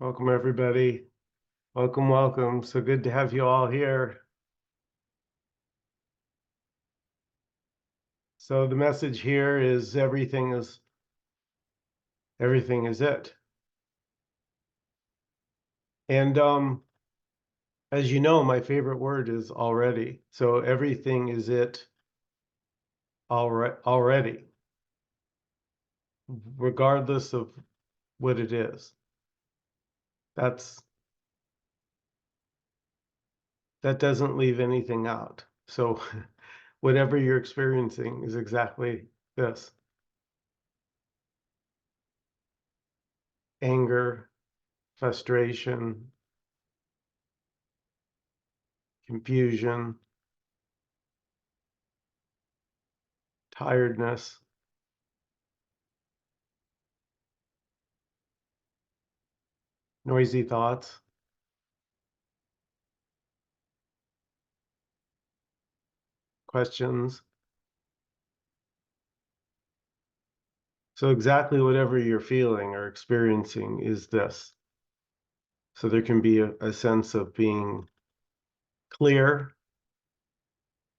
Welcome, everybody. Welcome, welcome. So good to have you all here. So the message here is everything is it. And as you know, my favorite word is already. So everything is it already, regardless of what it is. That doesn't leave anything out. So whatever you're experiencing is exactly this: anger, frustration, confusion, tiredness, noisy thoughts, questions. So exactly whatever you're feeling or experiencing is this. So there can be a sense of being clear,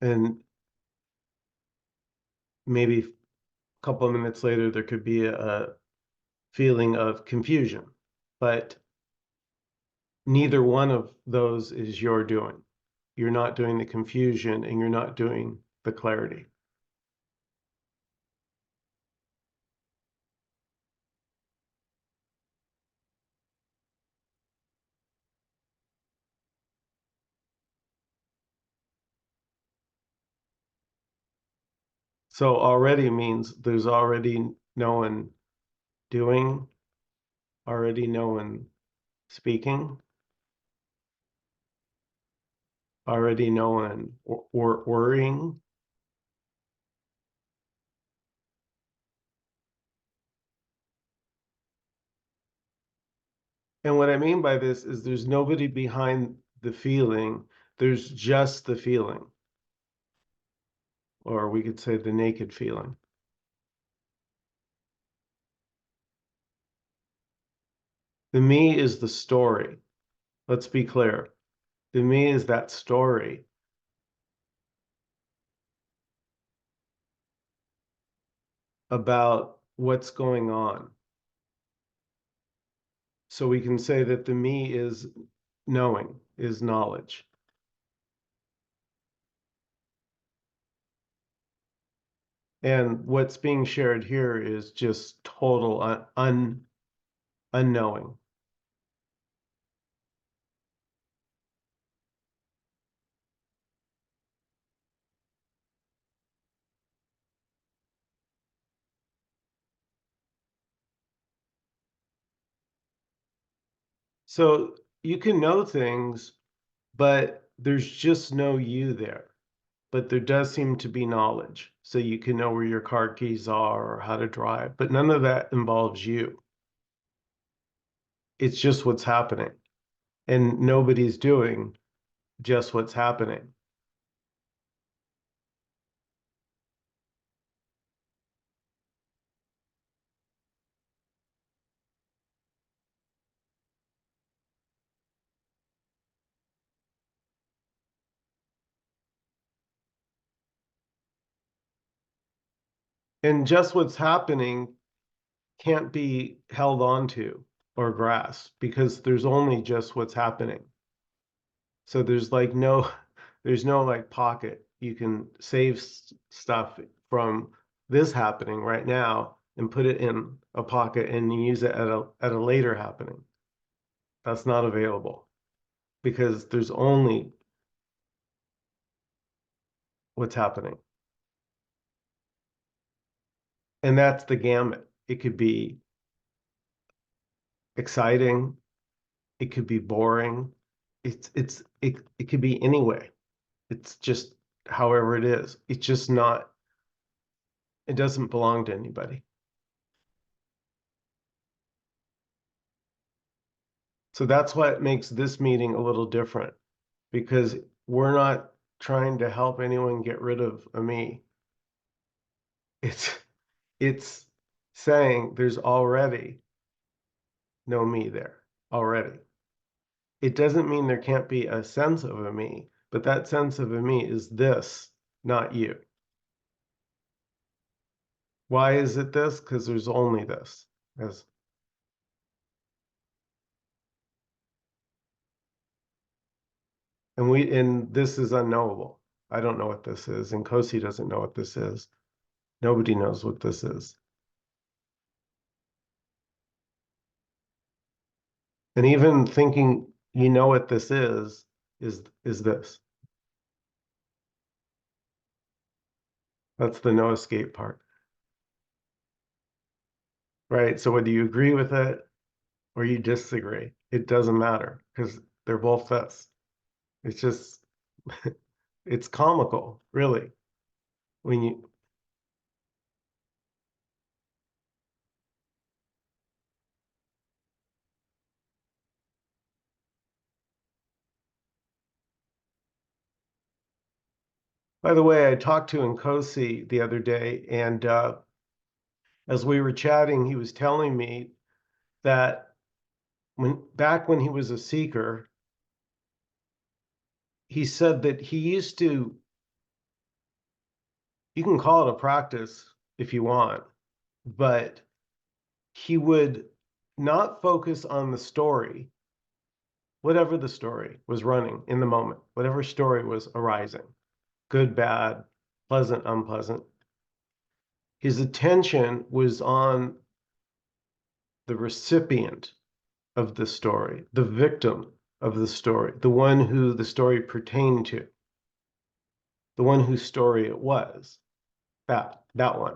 and maybe a couple of minutes later, there could be a feeling of confusion. But neither one of those is your doing. You're not doing the confusion and you're not doing the clarity. So already means there's already no one doing, already no one speaking, already no one or worrying. And what I mean by this is there's nobody behind the feeling, there's just the feeling, or we could say the naked feeling. The me is the story. Let's be clear. The me is that story about what's going on. So we can say that the me is knowing, is knowledge. And what's being shared here is just total unknowing. So you can know things, but there's just no you there. But there does seem to be knowledge. So you can know where your car keys are or how to drive, but none of that involves you. It's just what's happening. And nobody's doing just what's happening. And just what's happening can't be held onto or grasped because there's only just what's happening. So there's like no, there's no like pocket. You can save stuff from this happening right now and put it in a pocket and use it at a later happening. That's not available because there's only what's happening. And that's the gamut. It could be exciting, it could be boring. It could be any way. It's just however it is. It's just not, it doesn't belong to anybody. So that's what makes this meeting a little different because we're not trying to help anyone get rid of a me. It's it's saying there's already no me there already. It doesn't mean there can't be a sense of a me, but that sense of a me is this, not you. Why is it this? Because there's only this. And this is unknowable. I don't know what this is, and Nkosi doesn't know what this is. Nobody knows what this is. And even thinking you know what this is this. That's the no escape part. Right? So whether you agree with it or you disagree, it doesn't matter because they're both this. It's just it's comical, really. When you By the way, I talked to Nkosi the other day, and as we were chatting, he was telling me that back when he was a seeker, he said that he used to, you can call it a practice if you want, but he would not focus on the story, whatever the story was running in the moment, whatever story was arising, good, bad, pleasant, unpleasant. His attention was on the recipient of the story, the victim of the story, the one who the story pertained to, the one whose story it was, that one.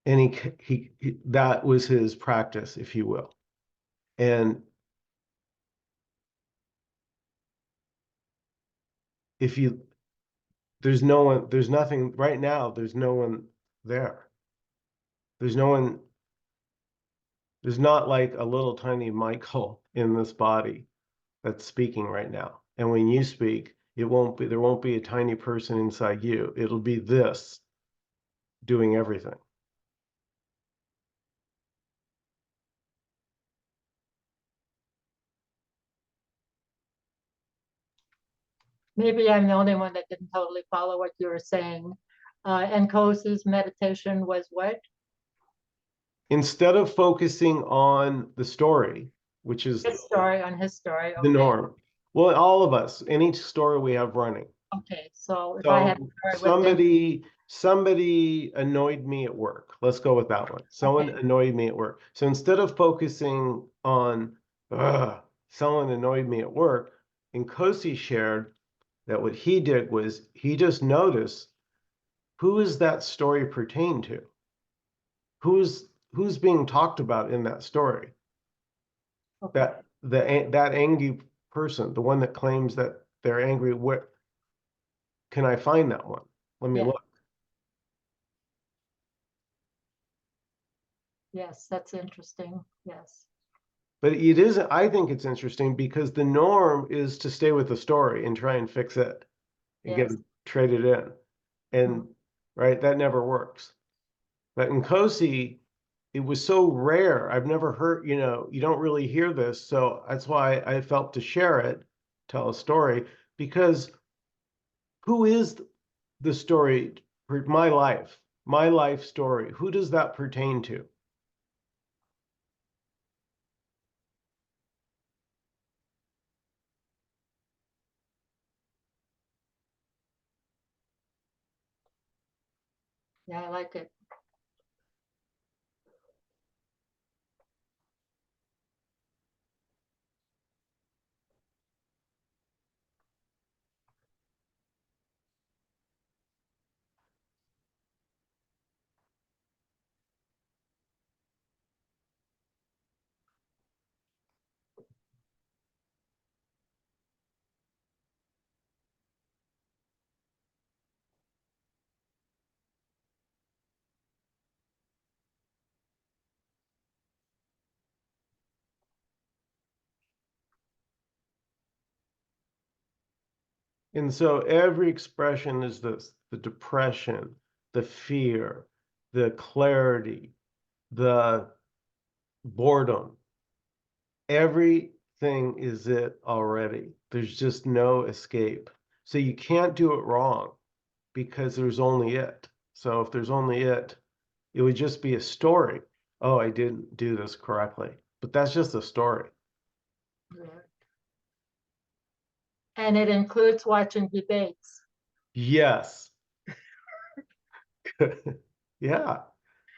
And he that was his practice, if you will. And if you there's no one, there's nothing right now, there's no one there. There's no one, there's not like a little tiny Michael in this body that's speaking right now. And when you speak, there won't be a tiny person inside you. It'll be this doing everything. Maybe I'm the only one that didn't totally follow what you were saying. Nkosi's meditation was what? Instead of focusing on the story, which is His story on his story. the Okay. norm. Well, all of us, any story we have running. Okay. So if I had a So story within, somebody annoyed me at work. Let's go with that one. Someone okay. annoyed me at work. So instead of focusing on someone annoyed me at work, Nkosi shared that what he did was he just noticed, who is that story pertain to? Who's being talked about in that story? Okay. That angry person, the one that claims that they're angry. Where can I find that one? Let me Yeah. look. Yes, that's interesting. Yes. But it is, I think it's interesting because the norm is to stay with the story and try and fix it and get Yes. it traded in. Mm. And right, that never works. But in Kosi, it was so rare. I've never heard, you don't really hear this. So that's why I felt to share it, tell a story, because who is the story for my life story? Who does that pertain to? Yeah, I like it. And so every expression is this, the depression, the fear, the clarity, the boredom, everything is it already. There's just no escape. So you can't do it wrong because there's only it. So if there's only it would just be a story. Oh, I didn't do this correctly. But that's just a story. And it includes watching debates. Yes. Yeah.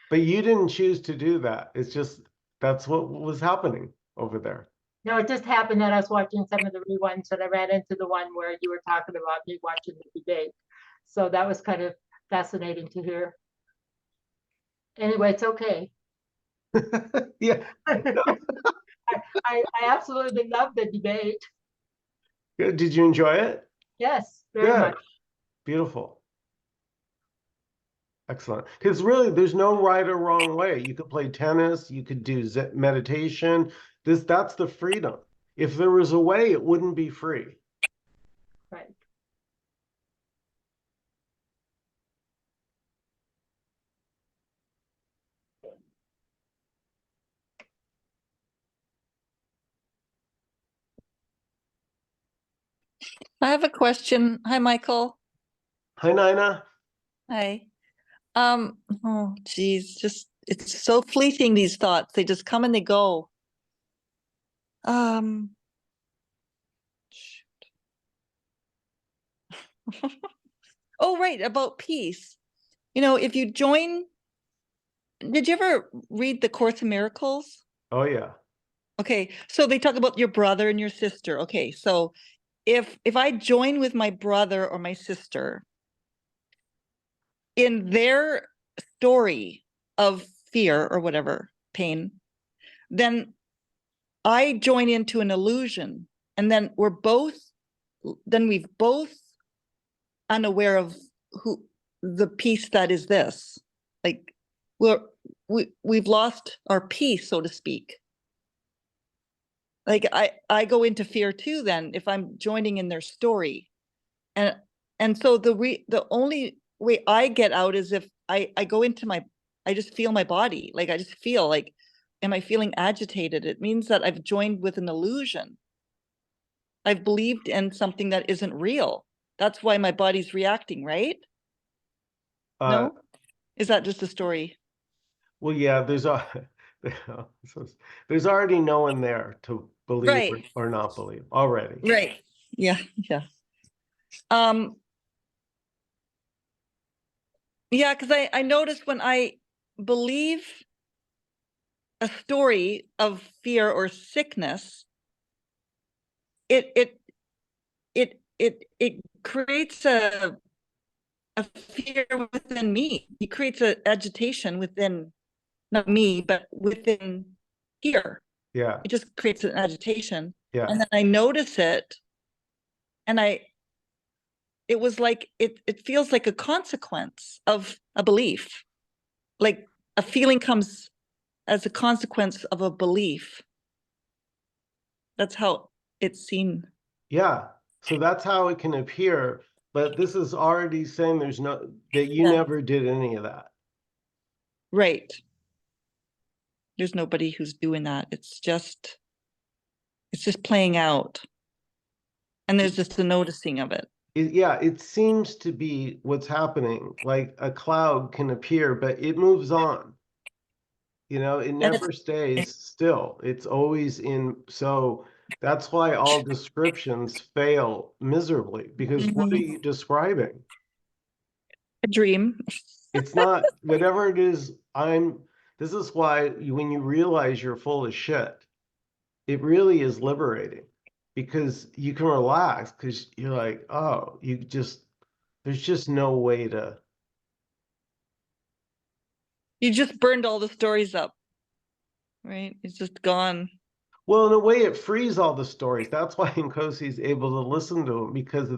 But you didn't choose to do that. It's just that's what was happening over there. No, it just happened that I was watching some of the reruns and I ran into the one where you were talking about me watching the debate. So that was kind of fascinating to hear. Anyway, it's okay. Yeah. I absolutely love the debate. Good. Did you enjoy it? Yes, very Good. much. Beautiful. Excellent. Because really, there's no right or wrong way. You could play tennis, you could do meditation. That's the freedom. If there was a way, it wouldn't be free. Right. I have a question. Hi, Michael. Hi, Nina. Hi. Oh, geez, just it's so fleeting, these thoughts. They just come and they go. Shoot. Oh, right, about peace. You know, if you join, did you ever read the Course in Miracles? Oh, yeah. Okay, so they talk about your brother and your sister. Okay, so if I join with my brother or my sister in their story of fear or whatever, pain, then I join into an illusion, and then we've both unaware of who the peace that is this. Like we've lost our peace, so to speak. Like I go into fear too then if I'm joining in their story. And so the only way I get out is if I go into I just feel my body. Like I just feel like, am I feeling agitated? It means that I've joined with an illusion. I've believed in something that isn't real. That's why my body's reacting, right? Uh, No? Is that just a story? well, yeah, there's already no one there to believe Right. or not believe already. Right. Yeah. Yeah. Um, yeah, because I noticed when I believe a story of fear or sickness, it it creates a fear within me. It creates an agitation within, not me, but within here. Yeah. It just creates an agitation. Yeah. And then I notice it, and it was like it feels like a consequence of a belief. Like a feeling comes as a consequence of a belief. That's how it's seen. Yeah. So that's how it can appear. But this is already saying that you Yeah. never did any of that. Right. There's nobody who's doing that. It's just playing out. And there's just a noticing of it. Yeah, it seems to be what's happening. Like a cloud can appear, but it moves on. It never stays still. It's always in. So that's why all descriptions fail miserably, because what are you describing? A dream. It's not whatever it is. This is why when you realize you're full of shit, it really is liberating because you can relax because you're like, oh, there's just no way to. You just burned all the stories up, right? It's just gone. Well, in a way, it frees all the stories. That's why Nkosi is able to listen to them because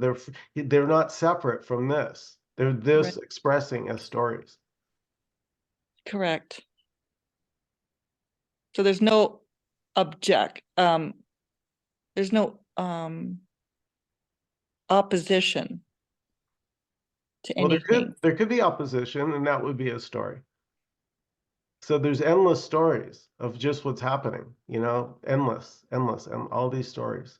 they're not separate from this. They're this Right. expressing as stories. Correct. So there's no there's no opposition to Well, anything. there could be opposition, and that would be a story. So there's endless stories of just what's happening, you know, endless, and all these stories.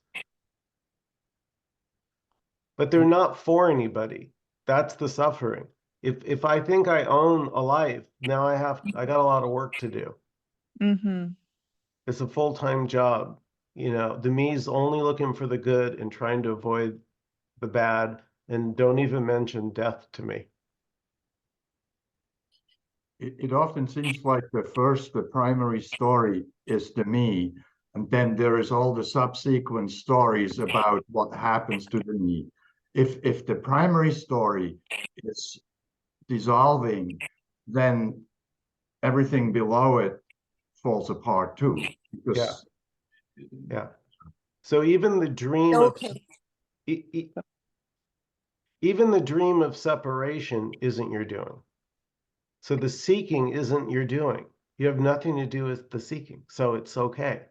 But they're not for anybody. That's the suffering. If I think I own a life, now I got a lot of work to do. Mm-hmm. It's a full-time job. You know, the me's only looking for the good and trying to avoid the bad, and don't even mention death to me. It often seems like the primary story is the me, and then there is all the subsequent stories about what happens to the me. If the primary story is dissolving, then everything below it falls apart too. Because Yeah. So even the dream of Okay. even the dream of separation isn't your doing. So the seeking isn't your doing. You have nothing to do with the seeking. So it's okay.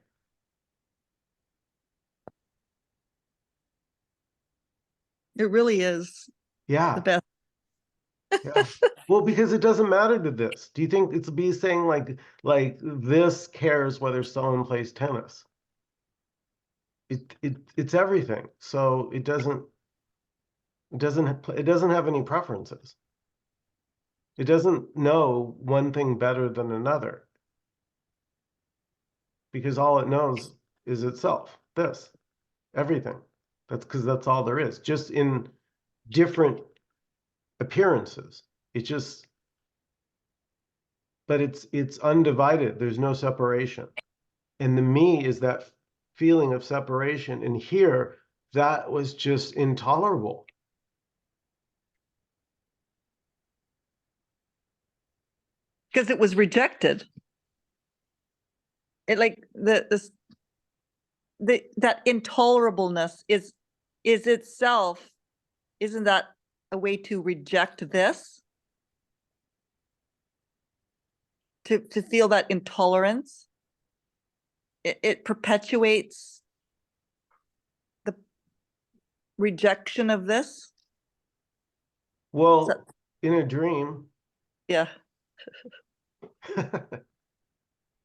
It really is the Yeah. best. Yeah. Well, because it doesn't matter to this. Do you think it's be saying like this cares whether someone plays tennis? It's everything. So it doesn't have any preferences. It doesn't know one thing better than another because all it knows is itself. This, everything. That's because that's all there is. Just in different appearances. It just, but it's undivided. There's no separation. And the me is that feeling of separation. And here, that was just intolerable. Because it was rejected. It like that intolerableness is itself, isn't that a way to reject this? To feel that intolerance, it perpetuates the rejection of this. Well, in a dream. Yeah.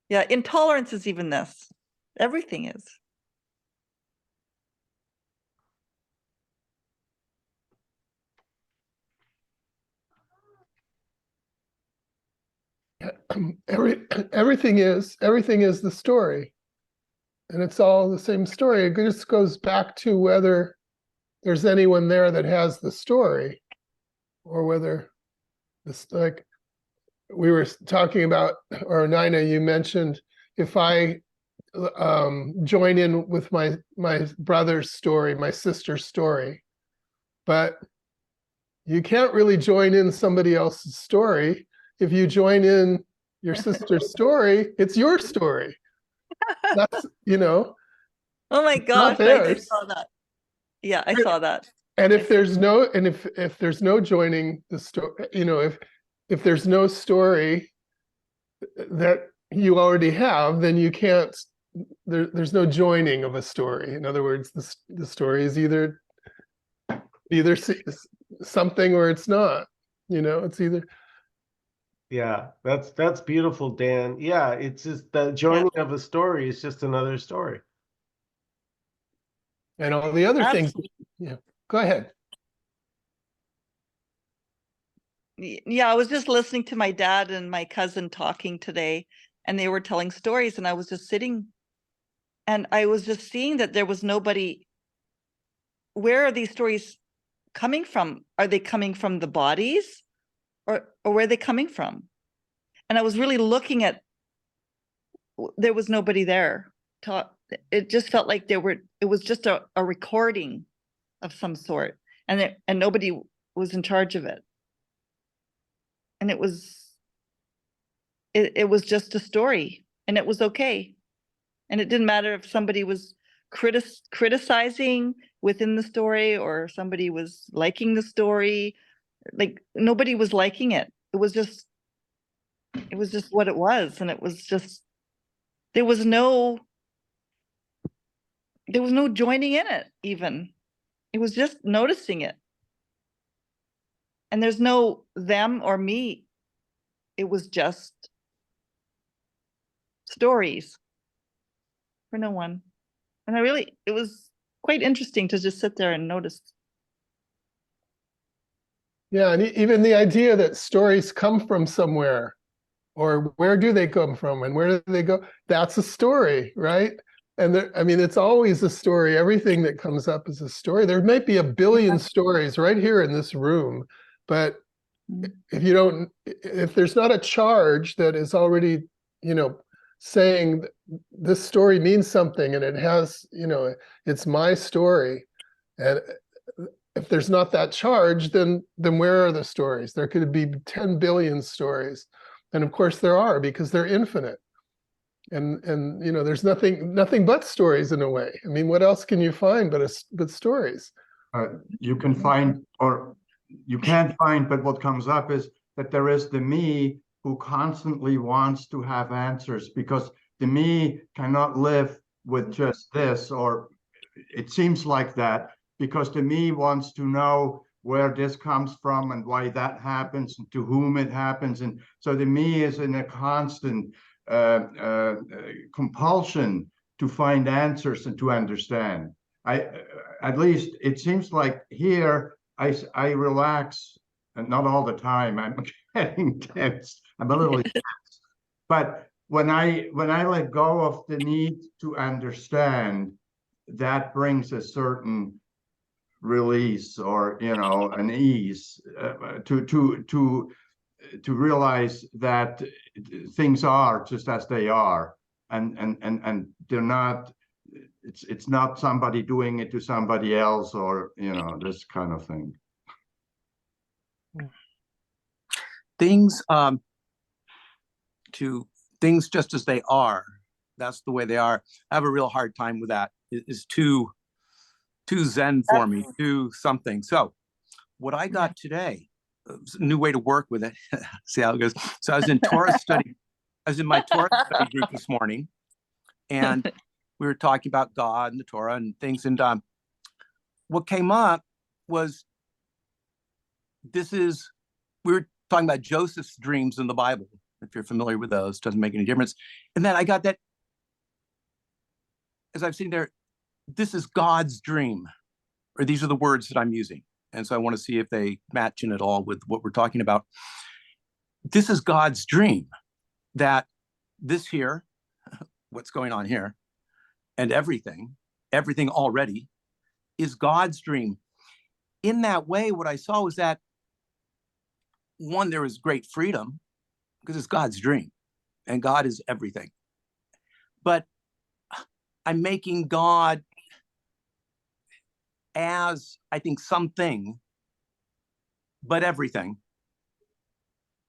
Yeah, intolerance is even this. Everything is. Everything is the story, and it's all the same story. It just goes back to whether there's anyone there that has the story, or whether this, like we were talking about, or Nina, you mentioned, if I join in with my brother's story, my sister's story, but you can't really join in somebody else's story. If you join in your sister's story, it's your story. That's, Oh my gosh, not theirs. I saw that. Yeah, I saw that. And if there's no, and if there's no joining the story, if there's no story that you already have, then you can't, there's no joining of a story. In other words, the story is either something or it's not, it's either. Yeah, that's beautiful, Dan. Yeah, it's just the joining of a story is just another story. And all the other things. Absolutely. Yeah, go ahead. Yeah, I was just listening to my dad and my cousin talking today, and they were telling stories, and I was just sitting, and I was just seeing that there was nobody. Where are these stories coming from? Are they coming from the bodies, or where are they coming from? And I was really looking at, there was nobody there. It just felt like it was just a recording of some sort, and nobody was in charge of it. And it was just a story, and it was okay. And it didn't matter if somebody was criticizing within the story or somebody was liking the story. Like, nobody was liking it. It was just what it was. And it was just, there was no joining in it even. It was just noticing it. And there's no them or me. It was just stories for no one. And it was quite interesting to just sit there and notice. Yeah, and even the idea that stories come from somewhere, or where do they come from and where do they go? That's a story, right? And there, I mean, it's always a story. Everything that comes up is a story. There might be a billion stories right here in this room, but if there's not a charge that is already, saying this story means something and it has, it's my story. And if there's not that charge, then where are the stories? There could be 10 billion stories. And of course there are, because they're infinite. And there's nothing but stories in a way. I mean, what else can you find but stories? You can find, or you can't find, but what comes up is that there is the me who constantly wants to have answers, because the me cannot live with just this, or it seems like that, because the me wants to know where this comes from and why that happens and to whom it happens. And so the me is in a constant compulsion to find answers and to understand. At least it seems like here I relax, and not all the time. I'm getting tense. I'm a little tense. But when I let go of the need to understand, that brings a certain release, or an ease, to realize that things are just as they are, and they're not. It's not somebody doing it to somebody else, or this kind of thing. Things to things just as they are. That's the way they are. I have a real hard time with that. It is too zen for me, too something. So what I got today, a new way to work with it. See how it goes. So I was in Torah study. I was in my Torah study group this morning, and we were talking about God and the Torah and things. And what came up was we were talking about Joseph's dreams in the Bible. If you're familiar with those, doesn't make any difference. And then I got that, as I've seen there, this is God's dream, or these are the words that I'm using. And so I want to see if they match in at all with what we're talking about. This is God's dream, that this here, what's going on here, and everything already is God's dream. In that way, what I saw was that, one, there was great freedom because it's God's dream and God is everything. But I'm making God as, I think, something, but everything.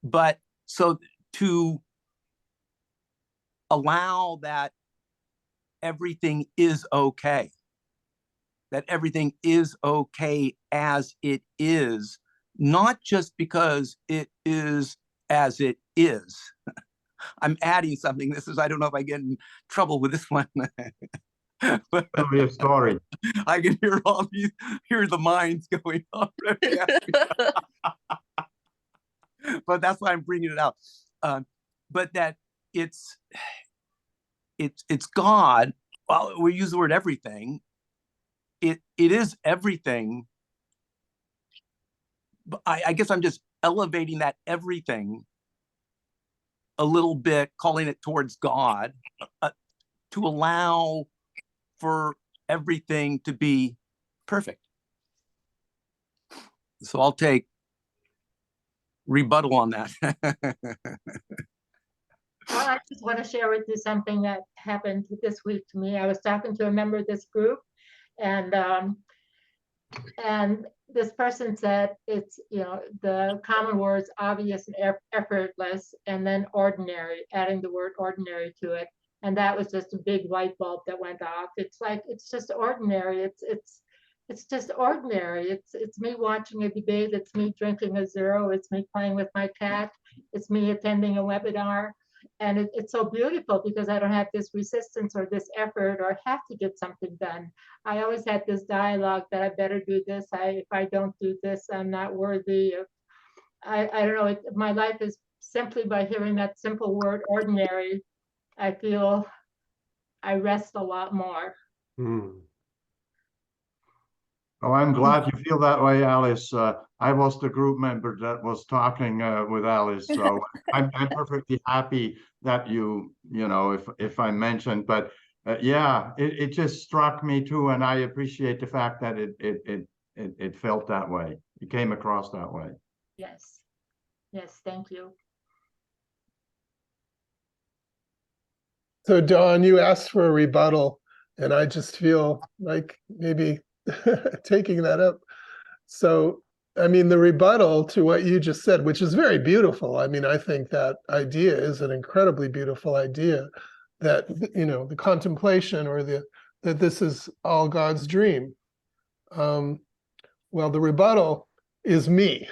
But so to allow that everything is okay, that everything is okay as it is, not just because it is as it is. I'm adding something. I don't know if I get in trouble with this one. But Tell me a story. I can hear the minds going on. But that's why I'm bringing it out. But that it's God. Well, we use the word everything. It is everything. But I guess I'm just elevating that everything a little bit, calling it towards God, to allow for everything to be perfect. So I'll take rebuttal on that. Well, I just want to share with you something that happened this week to me. I was talking to a member of this group, and this person said it's, the common words obvious and effortless, and then ordinary, adding the word ordinary to it. And that was just a big light bulb that went off. It's like, it's just ordinary. It's just ordinary. It's me watching a debate. It's me drinking a zero. It's me playing with my cat. It's me attending a webinar. And it's so beautiful because I don't have this resistance or this effort or have to get something done. I always had this dialogue that I better do this. If I don't do this, I'm not worthy of, I don't know. My life is simply by hearing that simple word ordinary. I feel I rest a lot more. Hmm. Oh, I'm glad you feel that way, Alice. I was the group member that was talking with Alice, so I'm perfectly happy that you know, if I mentioned, but yeah, it just struck me too, and I appreciate the fact that it felt that way. It came across that way. Yes. Yes, thank you. So Dawn, you asked for a rebuttal, and I just feel like maybe taking that up. So, I mean, the rebuttal to what you just said, which is very beautiful. I mean, I think that idea is an incredibly beautiful idea, that, you know, the contemplation or that this is all God's dream. Well, the rebuttal is me.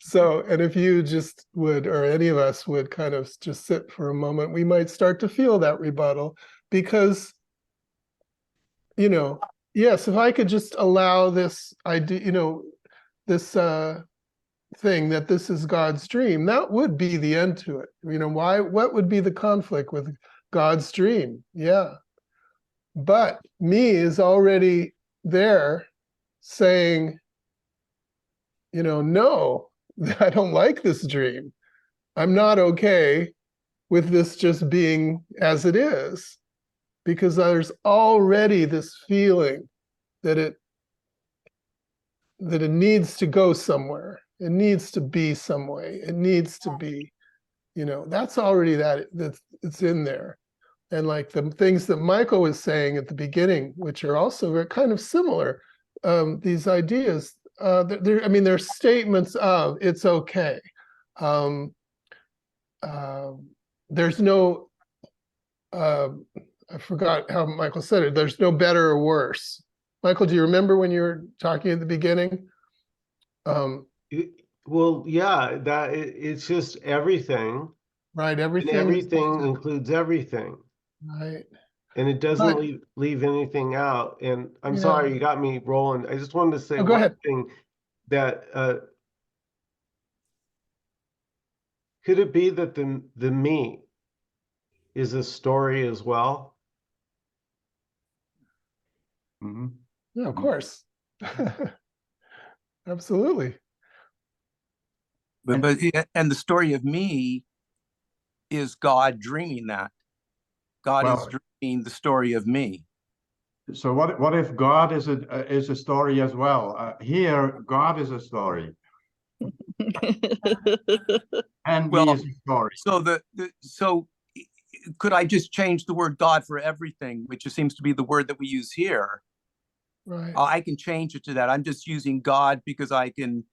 So, and if you just would, or any of us would kind of just sit for a moment, we might start to feel that rebuttal, because, you know, yes, if I could just allow this idea, you know, this thing that this is God's dream, that would be the end to it. You know, what would be the conflict with God's dream? Yeah. But me is already there saying, you know, no, I don't like this dream. I'm not okay with this just being as it is, because there's already this feeling that it needs to go somewhere. It needs to be some way. It needs to be, you know, that's already that's it's in there. And like the things that Michael was saying at the beginning, which are also very kind of similar, these ideas, I mean, they're statements of it's okay. There's no, I forgot how Michael said it, there's no better or worse. Michael, do you remember when you were talking at the beginning? Well, yeah, it's just everything, Right, and everything everything includes everything, right. and it doesn't But leave anything out. And I'm yeah, sorry, you got me rolling. I just wanted to say oh, go one ahead. thing, that could it be that the me is a story as well? Mhm. Yeah, of course. Absolutely. But and the story of me is God dreaming that. God is Well, dreaming the story of me. so what if God is a story as well? Here, God is a story, and me Well, is a story. so could I just change the word God for everything, which seems to be the word that we use here? Right. I can change it to that. I'm just using God because I can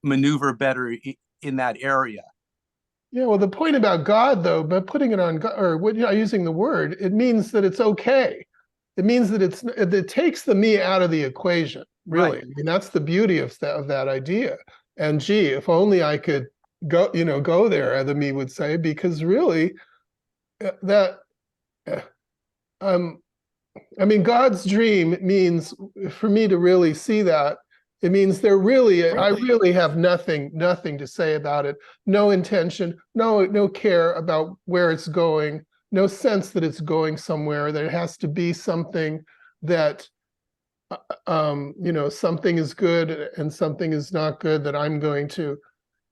maneuver better in that area. Yeah, well, the point about God, though, but putting it on God, or what, you know, using the word, it means that it's okay. It means that it takes the me out of the equation, really. Right. I mean, that's the beauty of that idea. And gee, if only I could go, you know, go there, the me would say, because really, that, uh, um, I mean, God's dream means, for me to really see that, it means I really have nothing to say about it. No intention, no care about where it's going, no sense that it's going somewhere, that it has to be something that, you know, something is good and something is not good, that I'm going to,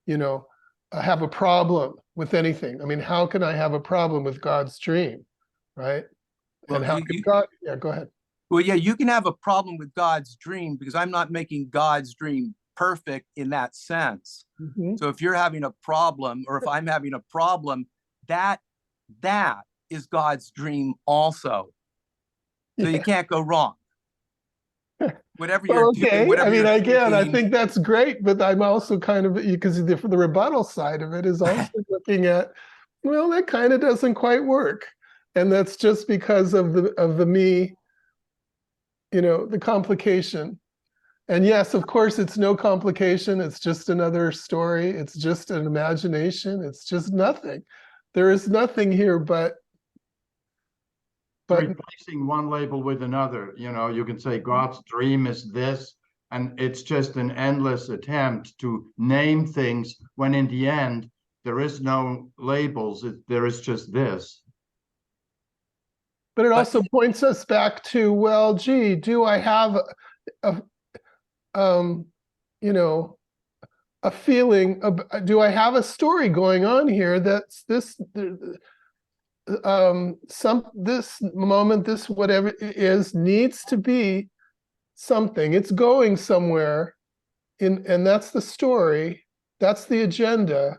you know, have a problem with anything. I mean, how can I have a problem with God's dream, right? And Well, how can God, yeah, go ahead. well, yeah, you can have a problem with God's dream because I'm not making God's dream perfect in that sense. Mhm. So if you're having a problem, or if I'm having a problem, that is God's dream also. So you can't go wrong. Whatever you're Well, doing, okay. I whatever mean, you're again, I thinking. think that's great, but I'm also kind of, because the rebuttal side of it is also looking at, well, that kind of doesn't quite work. And that's just because of the me, you know, the complication. And yes, of course, it's no complication. It's just another story. It's just an imagination. It's just nothing. There is nothing here but Replacing one label with another. You know, you can say God's dream is this, and it's just an endless attempt to name things when in the end there is no labels. There is just this. But it also points us back to, well, gee, do I have a you know, a feeling of, do I have a story going on here that's this this moment, this whatever it is, needs to be something. It's going somewhere, and that's the story, that's the agenda.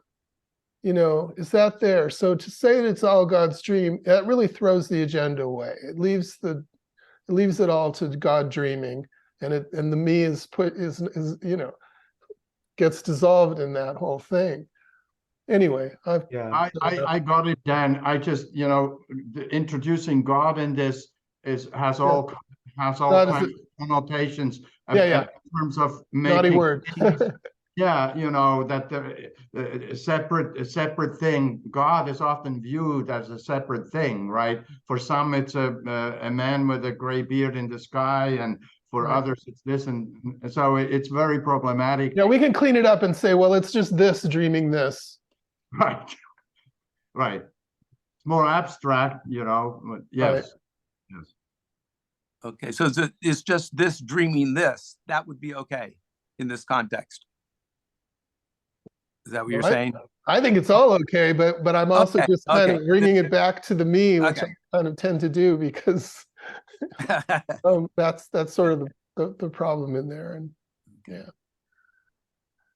You know, is that there? So to say that it's all God's dream, that really throws the agenda away. It leaves it all to God dreaming, and the me is you know, gets dissolved in that whole thing. Anyway, Yeah. I got it, Dan. I just, you know, introducing God in this has all God is kinds of connotations yeah. in terms of Naughty making word. yeah, you know, that a separate thing. God is often viewed as a separate thing, right? For some, it's a man with a gray beard in the sky, and for Right. others, it's this, and so it's very problematic. Yeah, we can clean it up and say, well, it's just this dreaming this. Right, right. It's more abstract, you know. But yes, Right. yes. Okay, so it's just this dreaming this. That would be okay in this context. Is that what you're saying? I think it's all okay, but I'm also Okay, just kind okay. of bringing it back to the me, which Okay. I kind of tend to do because that's sort of the problem in there, and yeah,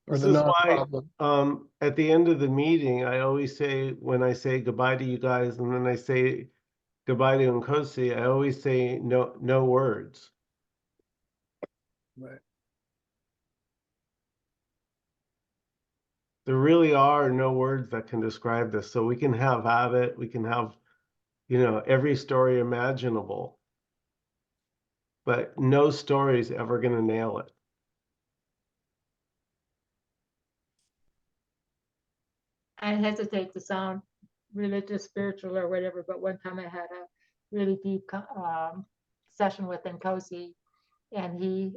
or This the is why non-problem. at the end of the meeting, I always say, when I say goodbye to you guys, and then I say goodbye to Nkosi, I always say no words. Right. There really are no words that can describe this. So we can have at it, we can have, you know, every story imaginable, but no story is ever going to nail it. I hesitate to sound religious, spiritual, or whatever, but one time I had a really deep session with Nkosi, and he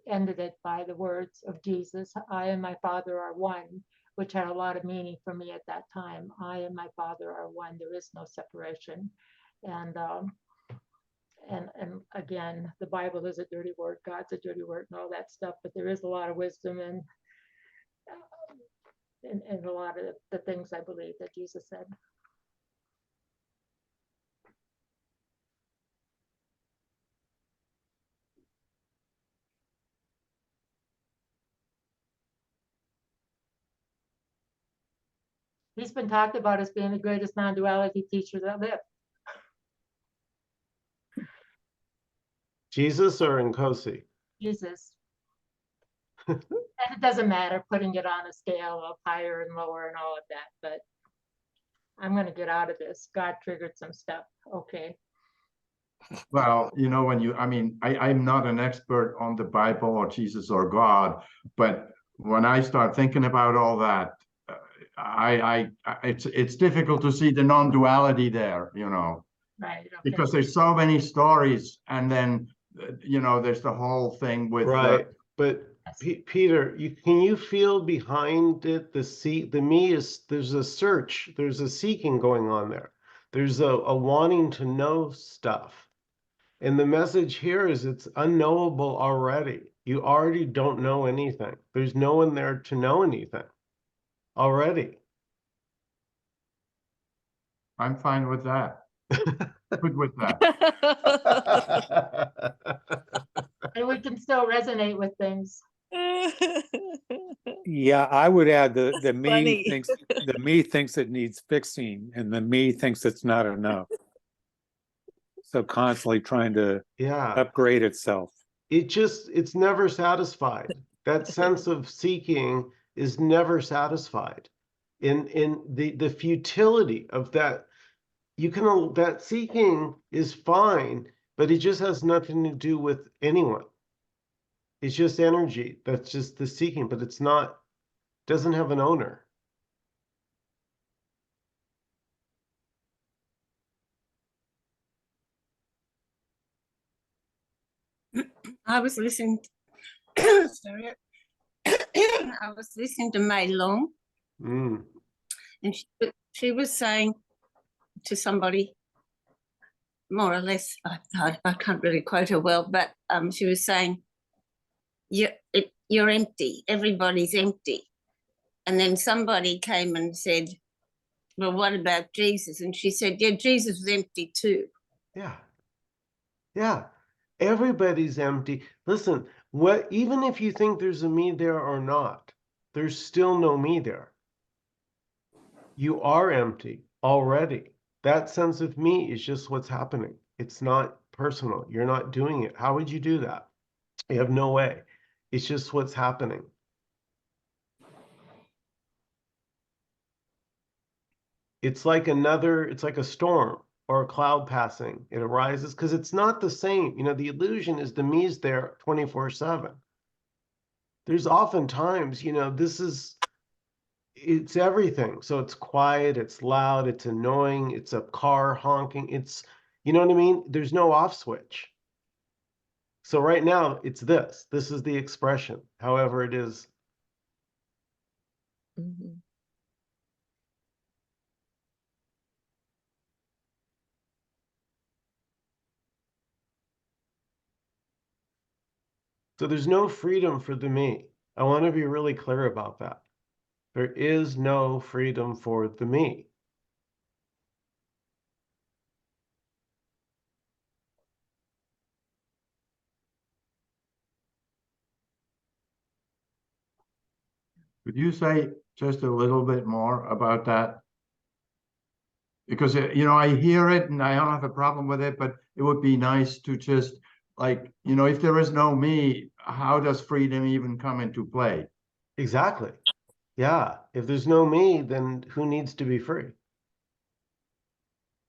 ended it by the words of Jesus, I and my Father are one, which had a lot of meaning for me at that time. I and my Father are one. There is no separation. And again, the Bible is a dirty word, God's a dirty word, and all that stuff, but there is a lot of wisdom and a lot of the things I believe that Jesus said. He's been talked about as being the greatest non-duality teacher that lived. Jesus or Nkosi? Jesus. And it doesn't matter putting it on a scale of higher and lower and all of that, but I'm going to get out of this. God triggered some stuff. Okay. Well, you know, I'm not an expert on the Bible or Jesus or God, but when I start thinking about all that, it's difficult to see the non-duality there, you know, Right. Okay. because there's so many stories, and then you know, there's the whole thing with Right. But Peter, can you feel behind it the me is, there's a search, there's a seeking going on there. There's a wanting to know stuff. And the message here is it's unknowable already. You already don't know anything. There's no one there to know anything already. I'm fine with that. Good with that. And we can still resonate with things. Yeah, I would add the me funny. thinks it needs fixing, and the me thinks it's not enough. So constantly trying to Yeah. upgrade itself. It's never satisfied. That sense of seeking is never satisfied. In the futility of that, that seeking is fine, but it just has nothing to do with anyone. It's just energy. That's just the seeking, but it's not, doesn't have an owner. I was listening. Sorry, I was listening to May Long, and she was saying to somebody, more or less, I can't really quote her well, but she was saying, you're empty, everybody's empty. And then somebody came and said, well, what about Jesus? And she said, yeah, Jesus was empty too. Yeah. Yeah. Everybody's empty. Listen, even if you think there's a me there or not, there's still no me there. You are empty already. That sense of me is just what's happening. It's not personal. You're not doing it. How would you do that? You have no way. It's just what's happening. It's like a storm or a cloud passing. It arises because it's not the same. You know, the illusion is the me's there 24/7. There's often times, you know, it's everything. So it's quiet, it's loud, it's annoying, it's a car honking, you know what I mean? There's no off switch. So right now it's this is the expression, however it is. Mhm. So there's no freedom for the me. I want to be really clear about that. There is no freedom for the me. Could you say just a little bit more about that? Because, you know, I hear it and I don't have a problem with it, but it would be nice to just, like, you know, if there is no me, how does freedom even come into play? Exactly. Yeah. If there's no me, then who needs to be free?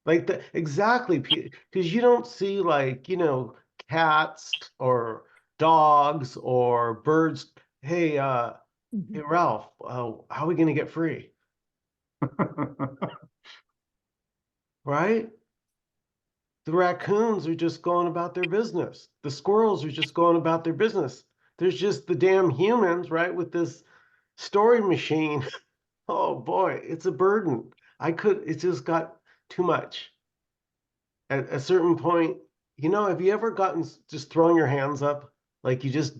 Like exactly, because you don't see, like, you know, cats or dogs or birds. Hey, hey Ralph, how are we gonna get free? Right? The raccoons are just going about their business. The squirrels are just going about their business. There's just the damn humans, right, with this story machine. Oh boy, it's a burden. It just got too much. At a certain point, you know, have you ever gotten just throwing your hands up? Like you just,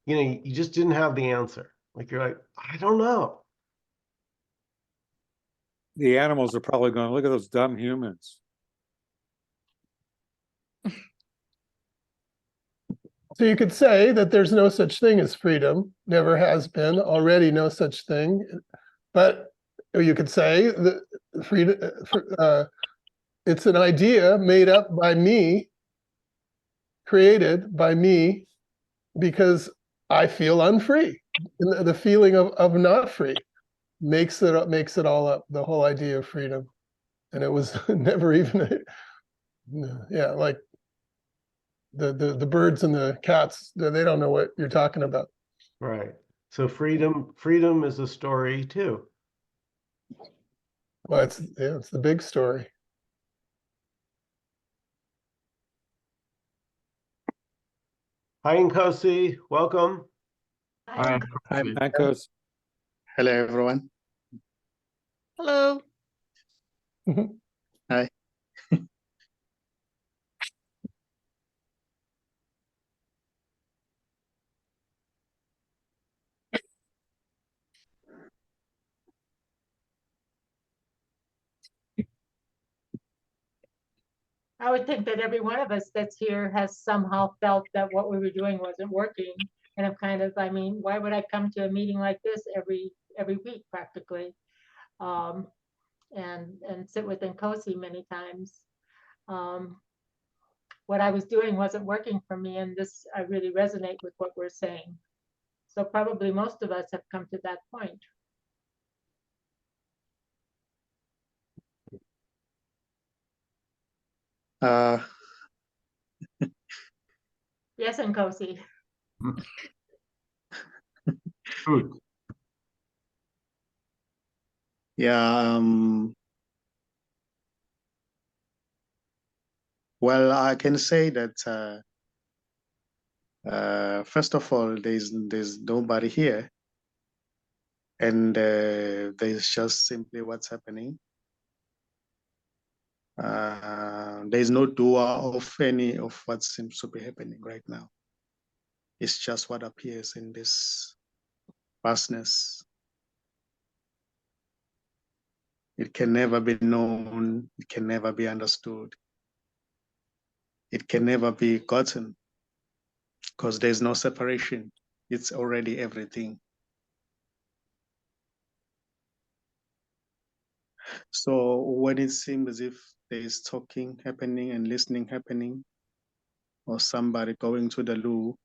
you know, you just didn't have the answer. Like you're like, I don't know. The animals are probably going, look at those dumb humans. So you could say that there's no such thing as freedom, never has been, already no such thing. But you could say that freedom, it's an idea made up by me, created by me, because I feel unfree. And the feeling of not free makes it all up, the whole idea of freedom. And it was never even, yeah, like the birds and the cats, they don't know what you're talking about. Right. So freedom is a story too. Well, it's the big story. Hi, Nkosi, welcome. Hi, Nkosi. Nkosi. Hello, everyone. Hello. Hi. I would think that every one of us that's here has somehow felt that what we were doing wasn't working. And I'm kind of, I mean, why would I come to a meeting like this every week practically? And sit with Nkosi many times. What I was doing wasn't working for me, and this, I really resonate with what we're saying. So probably most of us have come to that point. Yes, Nkosi. Good. Yeah. Well, I can say that first of all, there's nobody here, and there's just simply what's happening. There's no doer of any of what seems to be happening right now. It's just what appears in this vastness. It can never be known. It can never be understood. It can never be gotten because there's no separation. It's already everything. So when it seems as if there is talking happening and listening happening, or somebody going to the loo,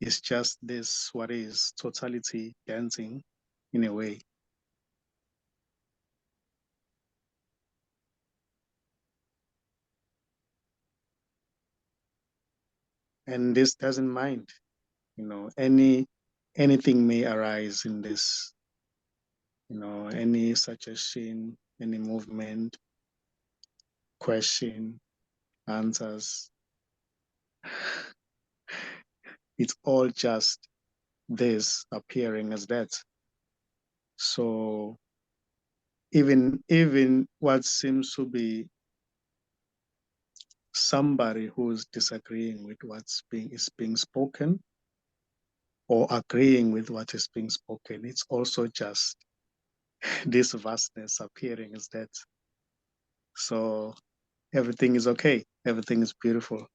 it's just this, what is totality dancing in a way. And this doesn't mind, anything may arise in this, any suggestion, any movement, question, answers. It's all just this appearing as that. So even what seems to be somebody who's disagreeing with what's being spoken or agreeing with what is being spoken, it's also just this vastness appearing as that. So everything is okay. Everything is beautiful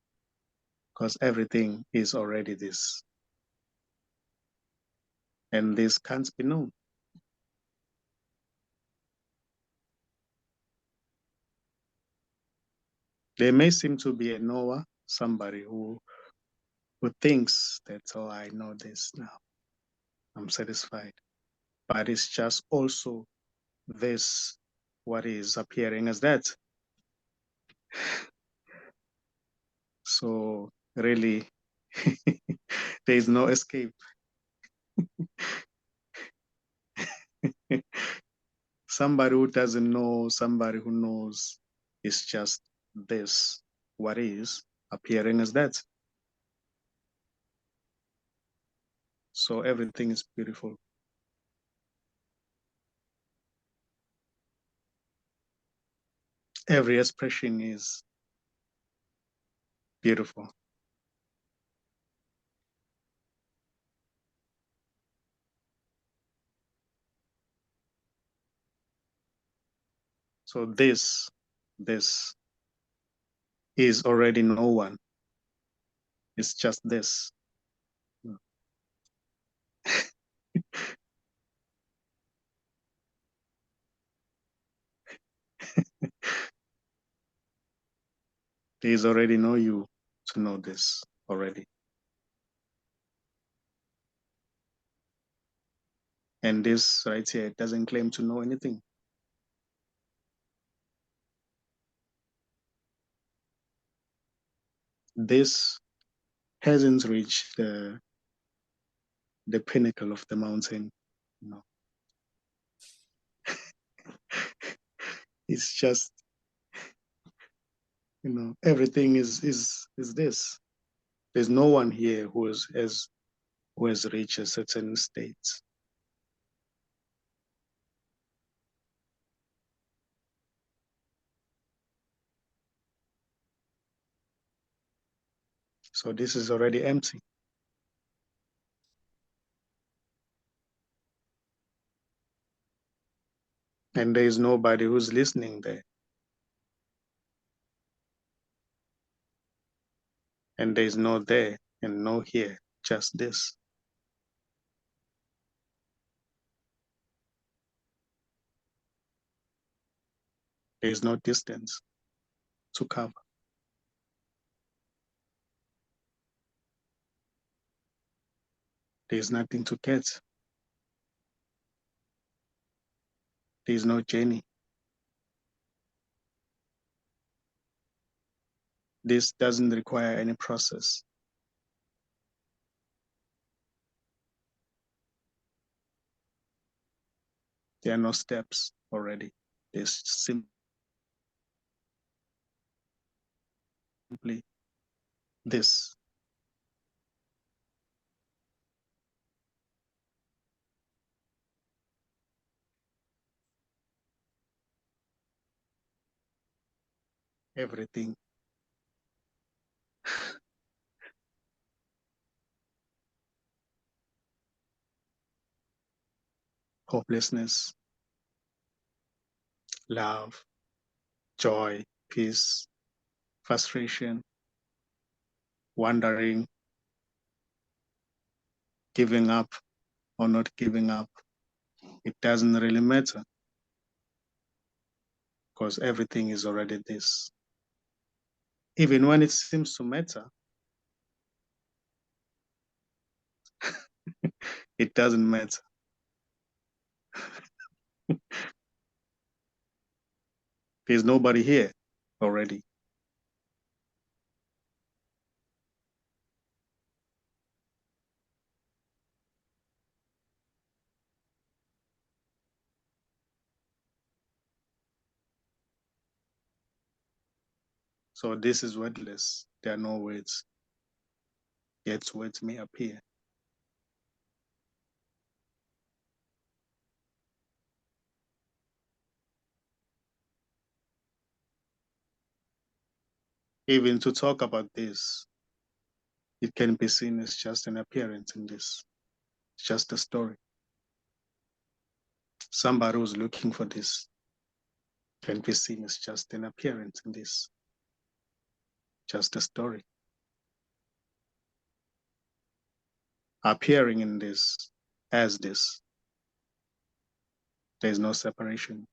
because everything is already this. And this can't be known. There may seem to be a knower, somebody who thinks that, oh, I know this now. I'm satisfied. But it's just also this, what is appearing as that. So really, there is no escape. Somebody who doesn't know, somebody who knows, is just this, what is appearing as that. So everything is beautiful. Every expression is beautiful. So this is already no one. It's just this. There is already no you to know this already. And this right here doesn't claim to know anything. This hasn't reached the pinnacle of the mountain. It's just, everything is this. There's no one here who has reached a certain state. So this is already empty. And there is nobody who's listening there. And there is no there and no here, just this. There is no distance to cover. There is nothing to get. There is no journey. This doesn't require any process. There are no steps already. There's simply this. everything. Hopelessness, love, joy, peace, frustration, wondering, giving up or not giving up. It doesn't really matter because everything is already this. Even when it seems to matter, it doesn't matter. There's nobody here already. So this is wordless. There are no words. Yet words may appear. Even to talk about this, it can be seen as just an appearance in this. It's just a story. Somebody who's looking for this can be seen as just an appearance in this. Just a story. Appearing in this as this. There's no separation.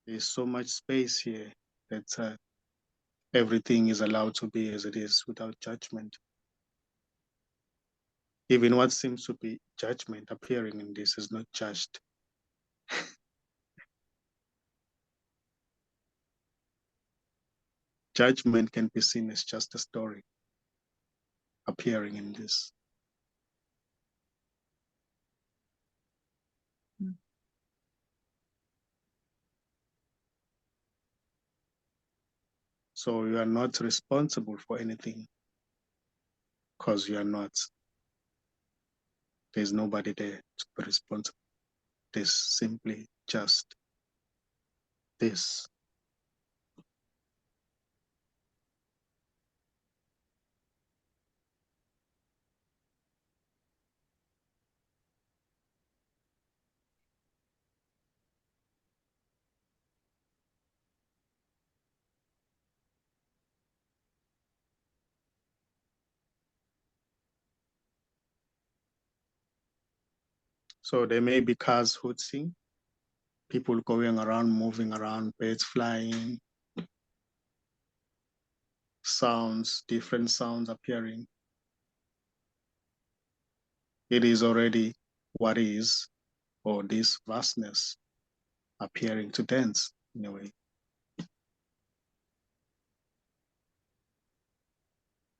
There's so much space here that everything is allowed to be as it is without judgment. Even what seems to be judgment appearing in this is not judged. Judgment can be seen as just a story appearing in this. So you are not responsible for anything because you are not. There's nobody there to be responsible. There's simply just this. So there may be cars hooting, people going around, moving around, birds flying, sounds, different sounds appearing. It is already what is, or this vastness appearing to dance in a way.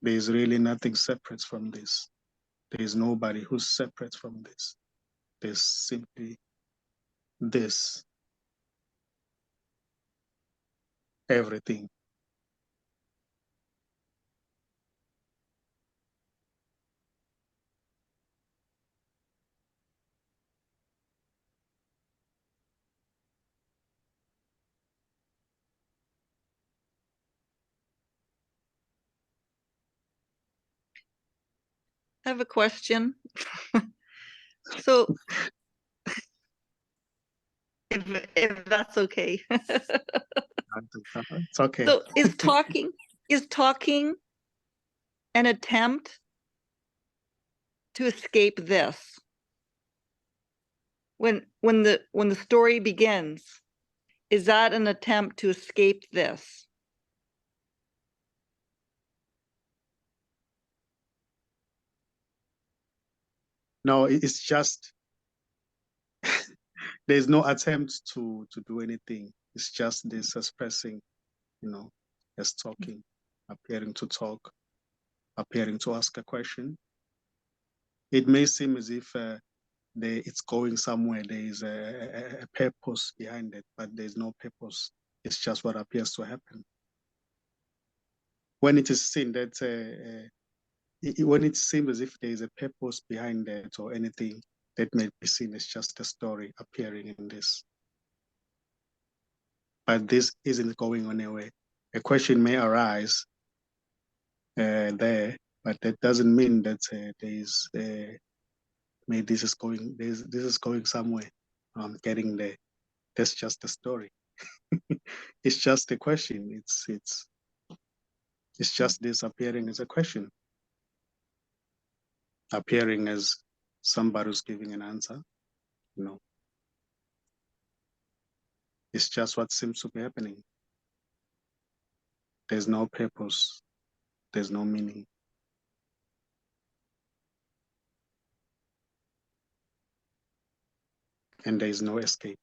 There is really nothing separate from this. There is nobody who's separate from this. There's simply this. Everything. I have a question. So if that's okay. It's okay. So is talking an attempt to escape this? When the story begins, is that an attempt to escape this? No, it's just there's no attempt to do anything. It's just this expressing, as talking, appearing to talk, appearing to ask a question. It may seem as if it's going somewhere. There is a purpose behind it, but there's no purpose. It's just what appears to happen. When it is seen that when it seems as if there is a purpose behind it or anything that may be seen as just a story appearing in this. But this isn't going anywhere. A question may arise there, but that doesn't mean that this is going somewhere. I'm getting there. That's just a story. It's just a question. It's just this appearing as a question, appearing as somebody who's giving an answer. You know, it's just what seems to be happening. There's no purpose. There's no meaning. And there is no escape.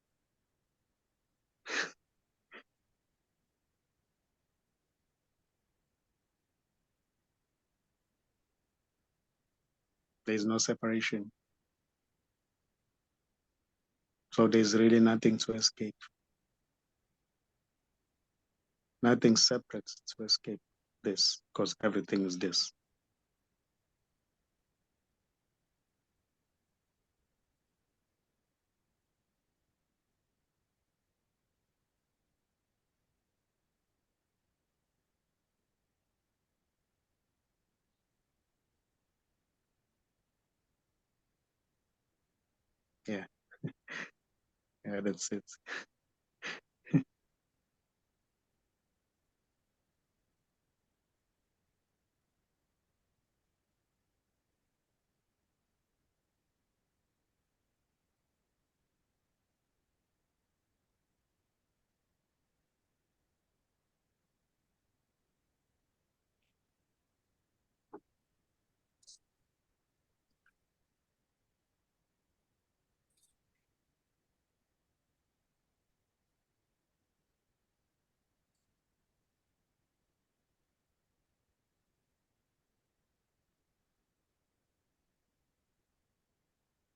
There's no separation. So there's really nothing to escape. Nothing separate to escape this, because everything is this. Yeah. Yeah, that's it.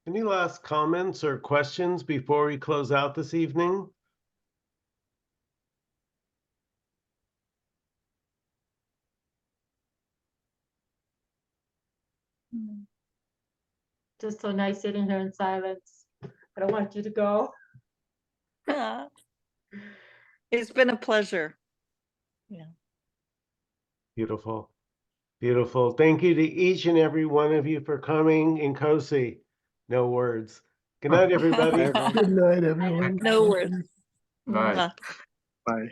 Any last comments or questions before we close out this evening? Just so nice sitting here in silence. I don't want you to go. Yeah. It's been a pleasure. Yeah. Beautiful. Beautiful. Thank you to each and every one of you for coming. Nkosi, no words. Good night, everybody. everyone. Good night, everyone. No words. Right. Mwah. Bye.